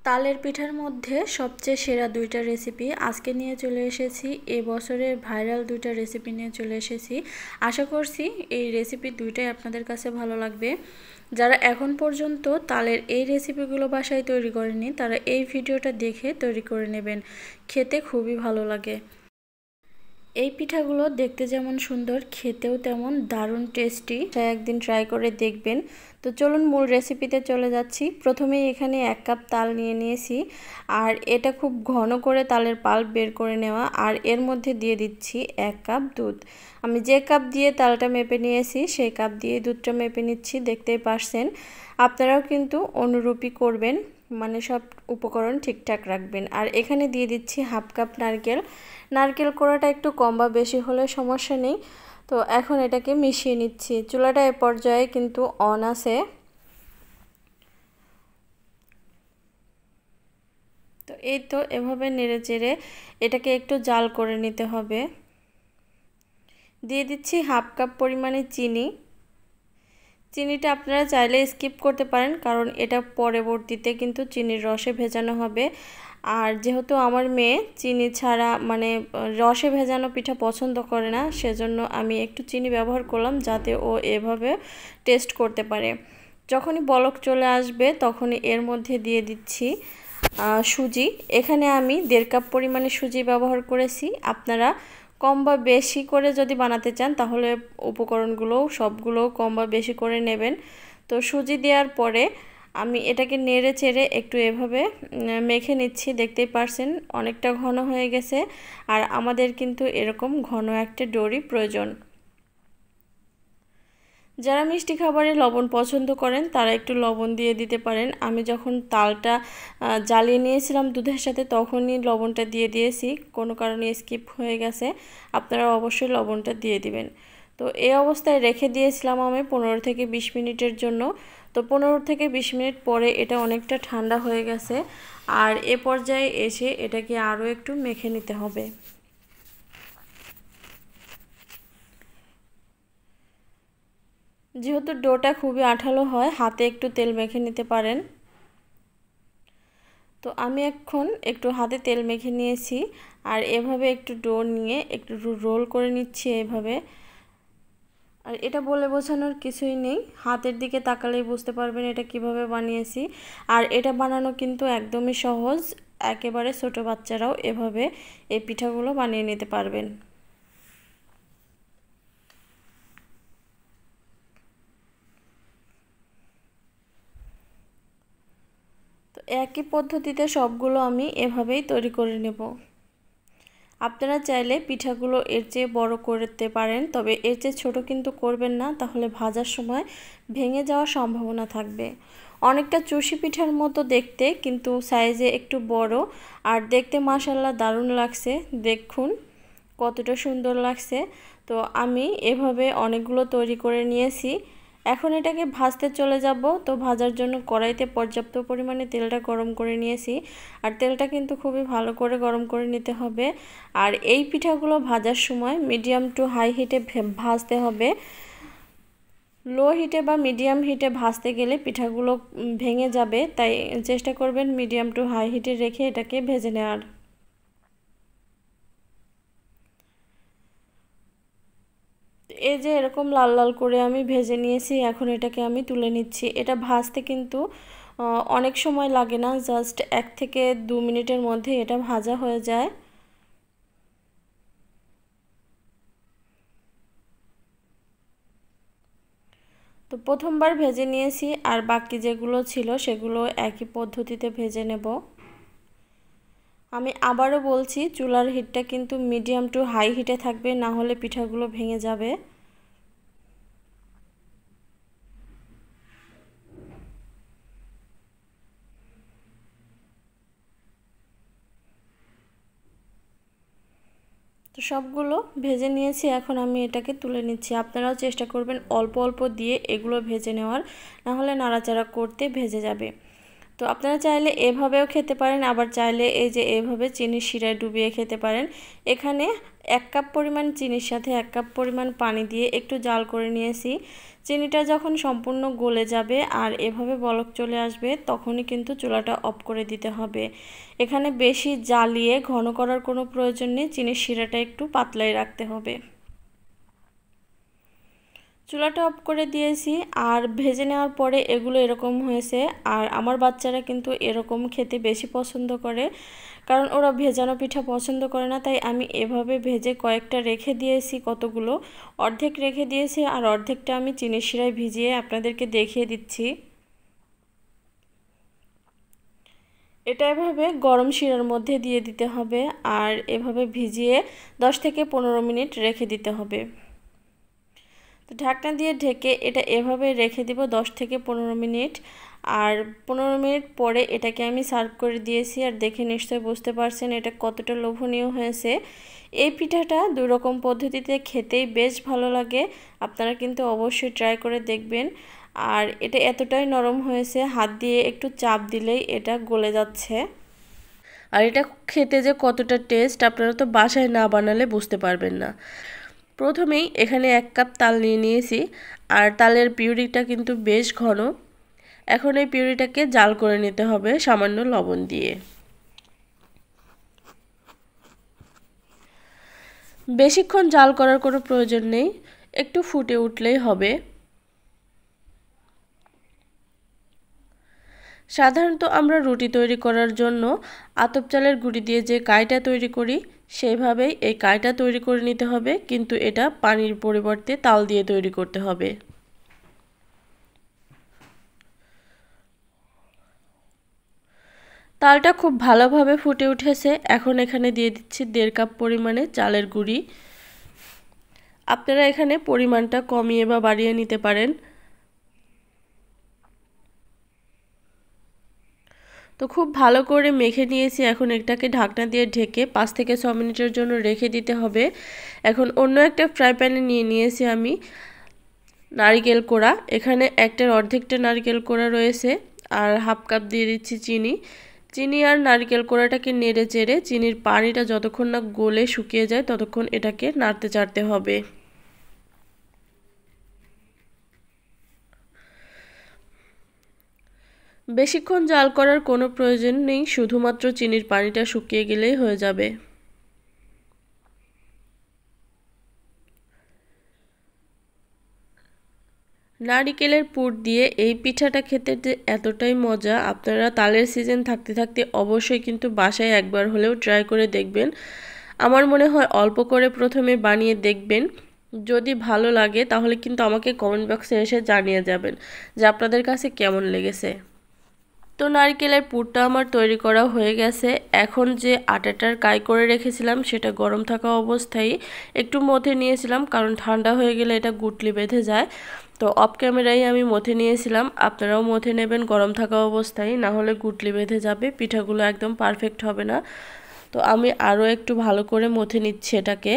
তালের পিঠার মধ্যে সবচেয়ে সেরা দুইটা রেসিপি আজকে নিয়ে চলে এসেছি। এবছরের ভাইরাল দুইটা রেসিপি নিয়ে চলে এসেছি। আশা করছি এই রেসিপি দুইটাই আপনাদের কাছে ভালো লাগবে। যারা এখন পর্যন্ত তালের এই রেসিপিগুলো বাসায় তৈরি করেনি তারা এই ভিডিওটা দেখে তৈরি করে নেবেন, খেতে খুবই ভালো লাগে। এই পিঠাগুলো দেখতে যেমন সুন্দর, খেতেও তেমন দারুণ টেস্টি। একদিন ট্রাই করে দেখবেন। তো চলুন মূল রেসিপিতে চলে যাচ্ছি। প্রথমেই এখানে 1 কাপ তাল নিয়ে নিয়েছি, আর এটা খুব ঘন করে তালের পাল্প বের করে নেওয়া। আর এর মধ্যে দিয়ে দিচ্ছি 1 কাপ দুধ। আমি যে কাপ দিয়ে তালটা মেপে নিয়েছি সেই কাপ দিয়ে দুধটা মেপে নিচ্ছি, দেখতেই পারছেন। আপনারাও কিন্তু অনুরূপই করবেন, মানে সব উপকরণ ঠিকঠাক রাখবেন। আর এখানে দিয়ে দিচ্ছি 1/2 কাপ নারকেল। নারকেল কোড়াটা একটু কম বা বেশি হলে সমস্যা নেই। তো এখন এটাকে মিশিয়ে নিচ্ছি। চুলাটা এ পর্যায়ে কিন্তু অন আছে। তো এই তো এভাবে নেড়ে চেড়ে এটাকে একটু জাল করে নিতে হবে। দিয়ে দিচ্ছি 1/2 কাপ পরিমাণে চিনি। চিনিটা আপনারা চাইলে স্কিপ করতে পারেন, কারণ এটা পরবর্তীতে কিন্তু চিনির রসে ভেজানো হবে। আর যেহেতু আমার মেয়ে চিনি ছাড়া মানে রসে ভেজানো পিঠা পছন্দ করে না, সেজন্য আমি একটু চিনি ব্যবহার করলাম যাতে ও এভাবে টেস্ট করতে পারে। যখনই বলক চলে আসবে তখনই এর মধ্যে দিয়ে দিচ্ছি সুজি। এখানে আমি 1.5 কাপ পরিমাণে সুজি ব্যবহার করেছি। আপনারা কম বা বেশি করে যদি বানাতে চান তাহলে উপকরণগুলো সবগুলো কম বা বেশি করে নেবেন। তো সুজি দেওয়ার পরে আমি এটাকে নেড়ে চেড়ে একটু এভাবে মেখে নিচ্ছি। দেখতেই পারছেন অনেকটা ঘন হয়ে গেছে, আর আমাদের কিন্তু এরকম ঘন একটা ডোরি প্রয়োজন। যারা মিষ্টি খাবারে লবণ পছন্দ করেন তারা একটু লবণ দিয়ে দিতে পারেন। আমি যখন তালটা জ্বালিয়ে নিয়েছিলাম দুধের সাথে তখনই লবণটা দিয়ে দিয়েছি, কোনো কারণে স্কিপ হয়ে গেছে। আপনারা অবশ্যই লবণটা দিয়ে দিবেন। তো এই অবস্থায় রেখে দিয়েছিলাম আমি 15 থেকে 20 মিনিটের জন্য। তো 15 থেকে 20 মিনিট পরে এটা অনেকটা ঠান্ডা হয়ে গেছে, আর এ পর্যায়ে এসে এটাকে আরও একটু মেখে নিতে হবে। যেহেতু ডোটা খুবই আঠালো হয়, হাতে একটু তেল মেখে নিতে পারেন। তো আমি এখন একটু হাতে তেল মেখে নিয়েছি, আর এভাবে একটু ডো নিয়ে একটু রোল করে নিচ্ছি এভাবে। আর এটা বলে বোঝানোর কিছুই নেই, হাতের দিকে তাকালেই বুঝতে পারবেন এটা কিভাবে বানিয়েছি। আর এটা বানানো কিন্তু একদমই সহজ, একেবারে ছোট বাচ্চারাও এভাবে এই পিঠাগুলো বানিয়ে নিতে পারবেন। তো একই পদ্ধতিতে সবগুলো আমি এভাবেই তৈরি করে নেব। আপনারা চাইলে পিঠাগুলো এর চেয়ে বড় করতে পারেন, তবে এর চেয়ে ছোট কিন্তু করবেন না, তাহলে ভাজার সময় ভেঙে যাওয়ার সম্ভাবনা থাকবে। অনেকটা চুষি পিঠার মতো দেখতে, কিন্তু সাইজে একটু বড়। আর দেখতে মাশাআল্লাহ দারুণ লাগছে, দেখুন কতটা সুন্দর লাগছে। তো আমি এভাবে অনেকগুলো তৈরি করে নিয়েছি। এখন এটাকে ভাজতে চলে যাব। তো ভাজার জন্য কড়াইতে পর্যাপ্ত পরিমাণে তেলটা গরম করে নিয়েছি, আর তেলটা কিন্তু খুবই ভালো করে গরম করে নিতে হবে। আর এই পিঠাগুলো ভাজার সময় মিডিয়াম টু হাই হিটে ভাজতে হবে। লো হিটে বা মিডিয়াম হিটে ভাজতে গেলে পিঠাগুলো ভেঙে যাবে, তাই চেষ্টা করবেন মিডিয়াম টু হাই হিটে রেখে এটাকে ভেজে নেওয়ার। এই যে এরকম লাল লাল করে আমি ভেজে নিয়েছি, এখন এটাকে আমি তুলে নিচ্ছি। এটা ভাজতে কিন্তু অনেক সময় লাগে না, জাস্ট 1 থেকে 2 মিনিটের মধ্যে এটা ভাজা হয়ে যায়। তো প্রথমবার ভেজে নিয়েছি, আর বাকি যেগুলো ছিল সেগুলো একই পদ্ধতিতে ভেজে নেব। আমি আবারও বলছি, চুলার হিটটা কিন্তু মিডিয়াম টু হাই হিটে থাকবে, না হলে পিঠাগুলো ভেঙে যাবে। তো সবগুলো ভেজে নিয়েছি, এখন আমি এটাকে তুলে নিচ্ছি। আপনারাও চেষ্টা করবেন অল্প অল্প দিয়ে এগুলো ভেজে নেওয়ার, না হলে নাড়াচাড়া করতে ভেজে যাবে। তো আপনারা চাইলে এভাবেও খেতে পারেন, আবার চাইলে এই যে এভাবে চিনির শিরায় ডুবিয়ে খেতে পারেন। এখানে 1 কাপ পরিমাণ চিনির সাথে 1 কাপ পরিমাণ পানি দিয়ে একটু জাল করে নিয়েছি। চিনিটা যখন সম্পূর্ণ গলে যাবে আর এভাবে বলক চলে আসবে তখনই কিন্তু চুলাটা অফ করে দিতে হবে। এখানে বেশি জ্বালিয়ে ঘন করার কোনো প্রয়োজন নেই, চিনির শিরাটা একটু পাতলাই রাখতে হবে। চুলাটা অফ করে দিয়েছি আর ভেজে নেওয়ার পরে এগুলো এরকম হয়েছে। আর আমার বাচ্চারা কিন্তু এরকম খেতে বেশি পছন্দ করে, কারণ ওরা ভেজানো পিঠা পছন্দ করে না। তাই আমি এভাবে ভেজে কয়েকটা রেখে দিয়েছি, কতগুলো অর্ধেক রেখে দিয়েছি আর অর্ধেকটা আমি চিনির শিরায় ভিজিয়ে আপনাদেরকে দেখিয়ে দিচ্ছি। এটা এভাবে গরম শিরার মধ্যে দিয়ে দিতে হবে আর এভাবে ভিজিয়ে 10 থেকে 15 মিনিট রেখে দিতে হবে। তো ঢাকনা দিয়ে ঢেকে এটা এভাবে রেখে দিব 10 থেকে 15 মিনিট। আর 15 মিনিট পরে এটাকে আমি সার্ভ করে দিয়েছি। আর দেখে নিশ্চয়ই বুঝতে পারছেন এটা কতটা লোভনীয় হয়েছে। এই পিঠাটা দুই রকম পদ্ধতিতে খেতেই বেশ ভালো লাগে, আপনারা কিন্তু অবশ্যই ট্রাই করে দেখবেন। আর এটা এতটাই নরম হয়েছে, হাত দিয়ে একটু চাপ দিলেই এটা গলে যাচ্ছে। আর এটা খেতে যে কতটা টেস্ট আপনারা তো বাসায় না বানালে বুঝতে পারবেন না। প্রথমেই এখানে 1 কাপ তাল নিয়ে নিয়েছি আর তালের পিউরিটা কিন্তু বেশ ঘন। এখন এই পিউরিটাকে জাল করে নিতে হবে সামান্য লবণ দিয়ে। বেশিক্ষণ জাল করার কোনো প্রয়োজন নেই, একটু ফুটে উঠলেই হবে। সাধারণত আমরা রুটি তৈরি করার জন্য আতপ চালের গুঁড়ি দিয়ে যে কাইটা তৈরি করি সেইভাবেই এই কাইটা তৈরি করে নিতে হবে, কিন্তু এটা পানির পরিবর্তে তাল দিয়ে তৈরি করতে হবে। তালটা খুব ভালোভাবে ফুটে উঠেছে। এখন এখানে দিয়ে দিচ্ছি 1.5 কাপ পরিমাণে চালের গুঁড়ি। আপনারা এখানে পরিমাণটা কমিয়ে বা বাড়িয়ে নিতে পারেন। তো খুব ভালো করে মেখে নিয়েছি। এখন এটাকে ঢাকনা দিয়ে ঢেকে 5 থেকে 6 মিনিটের জন্য রেখে দিতে হবে। এখন অন্য একটা ফ্রাই প্যানে নিয়ে নিয়েছি আমি নারকেল কোড়া। এখানে একটার অর্ধেকটা নারকেল কোড়া রয়েছে আর 1/2 কাপ দিয়ে দিচ্ছি চিনি। চিনি আর নারকেল কোড়াটাকে নেড়ে চেড়ে চিনির পানিটা যতক্ষণ না গলে শুকিয়ে যায় ততক্ষণ এটাকে নাড়তে চাড়তে হবে। বেশিক্ষণ জাল করার কোনো প্রয়োজন নেই, শুধুমাত্র চিনির পানিটা শুকিয়ে গেলেই হয়ে যাবে। নারিকেলের পুর দিয়ে এই পিঠাটা খেতে যে এতটাই মজা, আপনারা তালের সিজন থাকতে থাকতে অবশ্যই কিন্তু বাসায় একবার হলেও ট্রাই করে দেখবেন। আমার মনে হয় অল্প করে প্রথমে বানিয়ে দেখবেন, যদি ভালো লাগে তাহলে কিন্তু আমাকে কমেন্ট বক্সে এসে জানিয়ে যাবেন যে আপনাদের কাছে কেমন লেগেছে। তো নারকেলের পুরটা আমার তৈরি করা হয়ে গেছে। এখন যে আটাটার কাই করে রেখেছিলাম সেটা গরম থাকা অবস্থায় একটু মথে নিয়েছিলাম, কারণ ঠান্ডা হয়ে গেলে এটা গুটলি বেঁধে যায়। তো অফ ক্যামেরায় আমি মথে নিয়েছিলাম, আপনারাও মথে নেবেন গরম থাকা অবস্থায়, না হলে গুটলি বেঁধে যাবে, পিঠাগুলো একদম পারফেক্ট হবে না। তো আমি আরও একটু ভালো করে মথে নিচ্ছি এটাকে।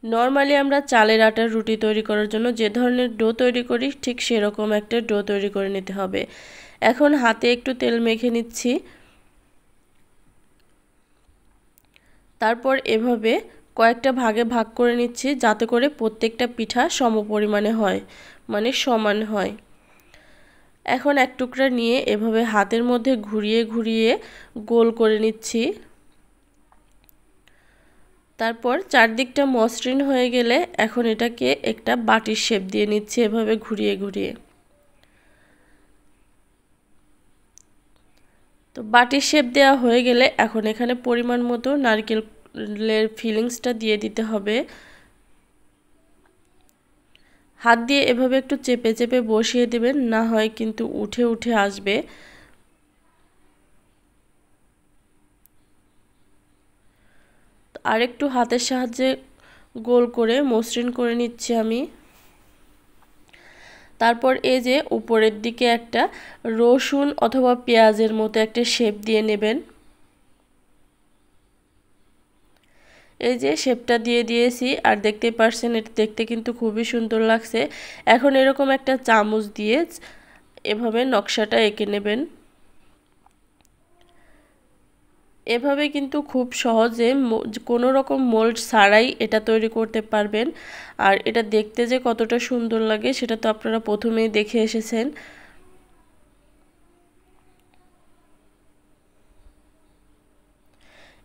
নরমালি আমরা চালের আটার রুটি তৈরি করার জন্য যে ধরনের ডো তৈরি করি ঠিক সেরকম একটা ডো তৈরি করে নিতে হবে। এখন হাতে একটু তেল মেখে নিচ্ছি, তারপর এভাবে কয়েকটা ভাগে ভাগ করে নিচ্ছি যাতে করে প্রত্যেকটা পিঠা সমপরিমাণে হয়, মানে সমান হয়। এখন এক টুকরা নিয়ে এভাবে হাতের মধ্যে ঘুরিয়ে ঘুরিয়ে গোল করে নিচ্ছি। তারপর চারদিকটা মসৃণ হয়ে গেলে এখন এটাকে একটা বাটির শেপ দিয়ে নিচ্ছি এভাবে ঘুরিয়ে ঘুরিয়ে। তো বাটির শেপ দেওয়া হয়ে গেলে এখন এখানে পরিমাণ মতো নারকেলের ফিলিংসটা দিয়ে দিতে হবে। হাত দিয়ে এভাবে একটু চেপে চেপে বসিয়ে দেবেন, না হয় কিন্তু উঠে উঠে আসবে। আর একটু হাতের সাহায্যে গোল করে মসৃণ করে নিচ্ছি আমি। তারপর এই যে উপরের দিকে একটা রসুন অথবা পেঁয়াজের মতো একটা শেপ দিয়ে নেবেন। এই যে শেপটা দিয়ে দিয়েছি আর দেখতে পারছেন এটা দেখতে কিন্তু খুবই সুন্দর লাগছে। এখন এরকম একটা চামচ দিয়ে এভাবে নকশাটা এঁকে নেবেন। এভাবে কিন্তু খুব সহজে কোনো রকম মোল্ড ছাড়াই এটা তৈরি করতে পারবেন। আর এটা দেখতে যে কতটা সুন্দর লাগে সেটা তো আপনারা প্রথমেই দেখে এসেছেন।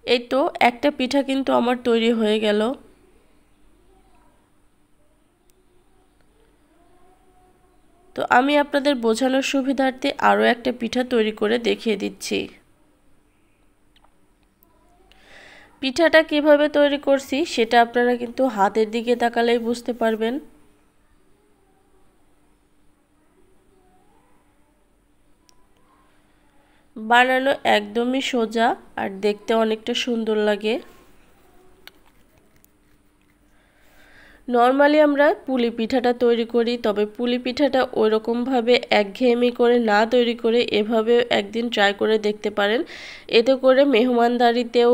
এই তো একটা পিঠা কিন্তু আমার তৈরি হয়ে গেল। তো আমি আপনাদের বোঝানোর সুবিধার্থে আরও একটা পিঠা তৈরি করে দেখিয়ে দিচ্ছি। পিঠাটা কিভাবে তৈরি করছি সেটা আপনারা কিন্তু হাতের দিকে তাকালেই বুঝতে পারবেন। বানানো একদমই সোজা আর দেখতে অনেকটা সুন্দর লাগে। নর্মালি আমরা পুলি পিঠাটা তৈরি করি, তবে পুলি পিঠাটা ওইরকমভাবে একঘেয়েমি করে না তৈরি করে এভাবে একদিন ট্রাই করে দেখতে পারেন। এতে করে মেহমানদারিতেও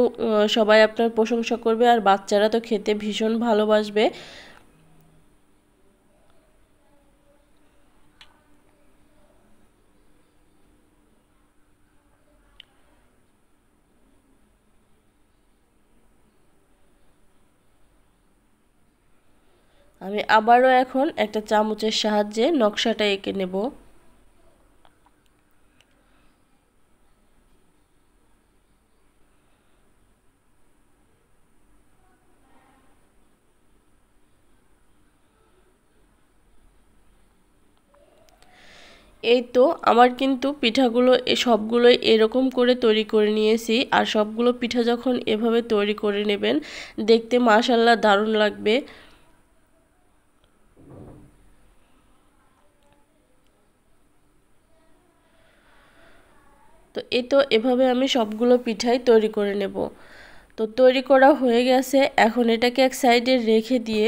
সবাই আপনার প্রশংসা করবে আর বাচ্চারা তো খেতে ভীষণ ভালোবাসবে। আমি আবারও এখন একটা চামচের সাহায্যে নকশাটা এঁকে নেব। এই তো আমার কিন্তু পিঠাগুলো সবগুলোই এরকম করে তৈরি করে নিয়েছি। আর সবগুলো পিঠা যখন এভাবে তৈরি করে নেবেন দেখতে মাশাআল্লাহ দারুণ লাগবে। তো এই তো এভাবে আমি সবগুলো পিঠাই তৈরি করে নেব। তো তৈরি করা হয়ে গেছে, এখন এটাকে এক সাইডে রেখে দিয়ে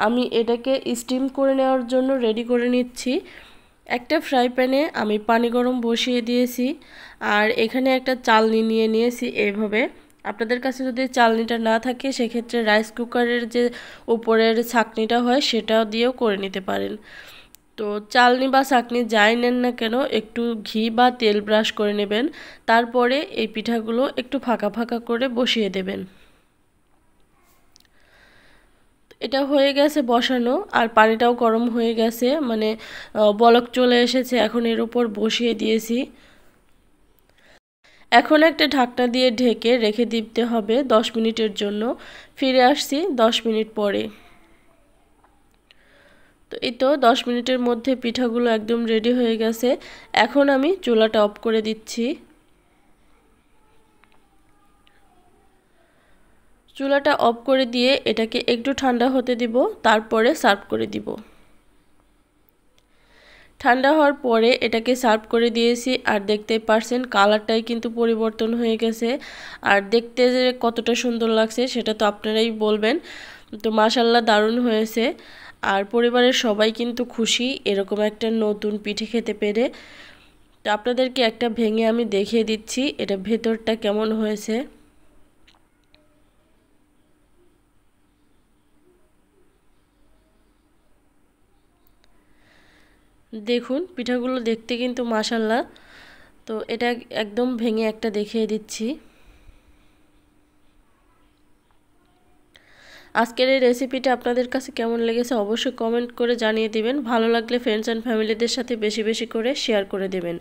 আমি এটাকে স্টিম করে নেওয়ার জন্য রেডি করে নিচ্ছি। একটা ফ্রাই প্যানে আমি পানি গরম বসিয়ে দিয়েছি আর এখানে একটা চালনি নিয়ে নিয়েছি। এইভাবে আপনাদের কাছে যদি চালনিটা না থাকে সেক্ষেত্রে রাইস কুকারের যে উপরের ছাঁকনিটা হয় সেটা দিয়েও করে নিতে পারেন। তো চালনি বা ছাঁকনি যাই নেন না কেন একটু ঘি বা তেল ব্রাশ করে নেবেন। তারপরে এই পিঠাগুলো একটু ফাঁকা ফাঁকা করে বসিয়ে দেবেন। এটা হয়ে গেছে বসানো আর পানিটাও গরম হয়ে গেছে, মানে বলক চলে এসেছে। এখন এর উপর বসিয়ে দিয়েছি। এখন একটা ঢাকনা দিয়ে ঢেকে রেখে দিতে হবে 10 মিনিটের জন্য। ফিরে আসছি 10 মিনিট পরে। তো এই তো 10 মিনিটের মধ্যে পিঠাগুলো একদম রেডি হয়ে গেছে। এখন আমি চুলাটা অফ করে দিচ্ছি। চুলাটা অফ করে দিয়ে এটাকে একটু ঠান্ডা হতে দিব, তারপরে সার্ভ করে দিব। ঠান্ডা হওয়ার পরে এটাকে সার্ভ করে দিয়েছি আর দেখতে পারছেন কালারটাই কিন্তু পরিবর্তন হয়ে গেছে। আর দেখতে যে কতটা সুন্দর লাগছে সেটা তো আপনারাই বলবেন। তো মাশাআল্লাহ দারুণ হয়েছে আর পরিবারের সবাই কিন্তু খুশি এরকম একটা নতুন পিঠে খেতে পেরে। তো আপনাদেরকে একটা ভেঙে আমি দেখিয়ে দিচ্ছি এটা ভেতরটা কেমন হয়েছে। দেখুন পিঠাগুলো দেখতে কিন্তু মাশাআল্লাহ। তো এটা একদম ভেঙে একটা দেখিয়ে দিচ্ছি। আজকের এই রেসিপিটা আপনাদের কাছে কেমন লেগেছে অবশ্যই কমেন্ট করে জানিয়ে দিবেন। ভালো লাগলে ফ্রেন্ডস অ্যান্ড ফ্যামিলিদের সাথে বেশি বেশি করে শেয়ার করে দেবেন।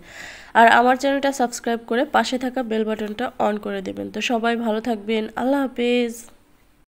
আর আমার চ্যানেলটা সাবস্ক্রাইব করে পাশে থাকা বেল বাটনটা অন করে দেবেন। তো সবাই ভালো থাকবেন। আল্লাহ হাফেজ।